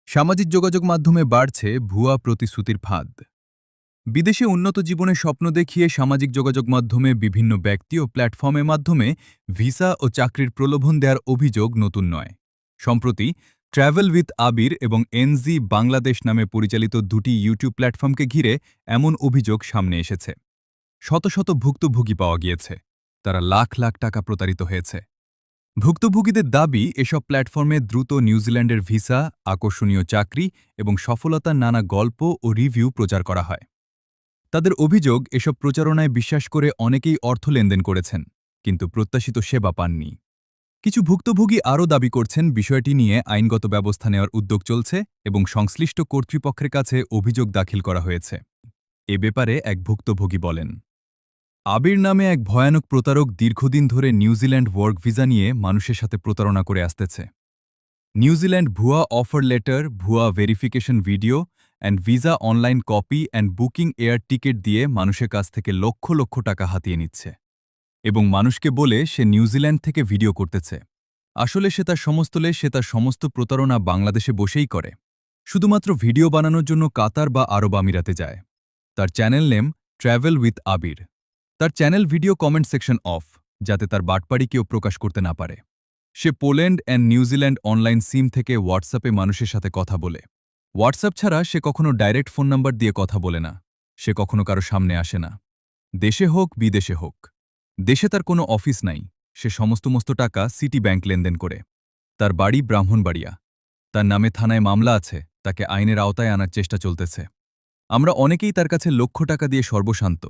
সামাজিক যোগাযোগ মাধ্যমে বাড়ছে ভুয়া প্রতিশ্রুতির ফাঁদ। বিদেশে উন্নত জীবনের স্বপ্ন দেখিয়ে সামাজিক যোগাযোগ মাধ্যমে বিভিন্ন ব্যক্তি ও প্ল্যাটফর্মের মাধ্যমে ভিসা ও চাকরির প্রলোভন দেওয়ার অভিযোগ নতুন নয়। সম্প্রতি ট্র্যাভেল উইথ আবির এবং এনজি বাংলাদেশ নামে পরিচালিত দুটি ইউটিউব প্ল্যাটফর্মকে ঘিরে এমন অভিযোগ সামনে এসেছে। শত শত ভুক্তভোগী পাওয়া গিয়েছে, তারা লাখ লাখ টাকা প্রতারিত হয়েছে। ভুক্তভোগীদের দাবি, এসব প্ল্যাটফর্মে দ্রুত নিউজিল্যান্ডের ভিসা, আকর্ষণীয় চাকরি এবং সফলতার নানা গল্প ও রিভিউ প্রচার করা হয়। তাদের অভিযোগ, এসব প্রচারণায় বিশ্বাস করে অনেকেই অর্থ লেনদেন করেছেন, কিন্তু প্রত্যাশিত সেবা পাননি। কিছু ভুক্তভোগী আরও দাবি করছেন, বিষয়টি নিয়ে আইনগত ব্যবস্থা নেওয়ার উদ্যোগ চলছে এবং সংশ্লিষ্ট কর্তৃপক্ষের কাছে অভিযোগ দাখিল করা হয়েছে। এ ব্যাপারে এক ভুক্তভোগী বলেন, আবির নামে এক ভয়ানক প্রতারক দীর্ঘদিন ধরে নিউজিল্যান্ড ওয়ার্ক ভিসা নিয়ে মানুষের সাথে প্রতারণা করে আসতেছে। নিউজিল্যান্ড ভুয়া অফার লেটার, ভুয়া verification video and visa online copy and booking air ticket দিয়ে মানুষের কাছ থেকে লক্ষ লক্ষ টাকা হাতিয়ে নিচ্ছে এবং মানুষকে বলে সে নিউজিল্যান্ড থেকে ভিডিও করতেছে। আসলে সে তার সমস্ত প্রতারণা বাংলাদেশে বসেই করে। শুধুমাত্র ভিডিও বানানোর জন্য কাতার বা আরব আমিরাতে যায়। তার চ্যানেল নেম ট্র্যাভেল উইথ আবির। তার channel video comment section of, যাতে তার বাটপাড়ি কেউ প্রকাশ করতে না পারে। সে পোল্যান্ড অ্যান্ড নিউজিল্যান্ড অনলাইন সিম থেকে হোয়াটসঅ্যাপে মানুষের সাথে কথা বলে। হোয়াটসঅ্যাপ ছাড়া সে কখনো ডাইরেক্ট ফোন নাম্বার দিয়ে কথা বলে না। সে কখনো কারো সামনে আসে না, দেশে হোক বিদেশে হোক। দেশে তার কোনো অফিস নাই, সে সমস্ত টাকা সিটি ব্যাংক লেনদেন করে। তার বাড়ি ব্রাহ্মণবাড়িয়া। তার নামে থানায় মামলা আছে, তাকে আইনের আওতায় আনার চেষ্টা চলতেছে। আমরা অনেকেই তার কাছে লক্ষ টাকা দিয়ে সর্বশান্ত,